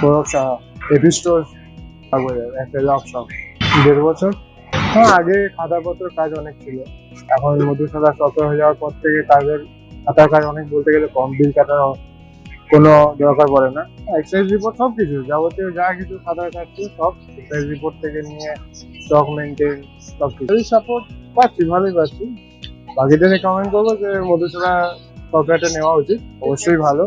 Sourav Saha, A.P.Stores, Bagbazar, একটা lock shop. 1.5 বছর। হ্যাঁ, আগে খাতাপত্র কাজ অনেক ছিল, এখন মধুশালা সফটওয়্যার হয়ে যাওয়ার পর থেকে খাতার কাজ অনেক বলতে গেলে কম, বিল কাটার কোনো দরকার পড়ে না। এক্সাইজ রিপোর্ট সব কিছু যাবতীয় যা কিছু খাতার কাজ ছিল সব এক্সাইজ রিপোর্ট থেকে নিয়ে স্টক মেনটেন সব কিছু সাপোর্ট পাচ্ছি, ভালোই পাচ্ছি। বাকিদের রেকমেন্ড করবো যে মধুশালা সফটওয়্যারটা নেওয়া উচিত, অবশ্যই ভালো।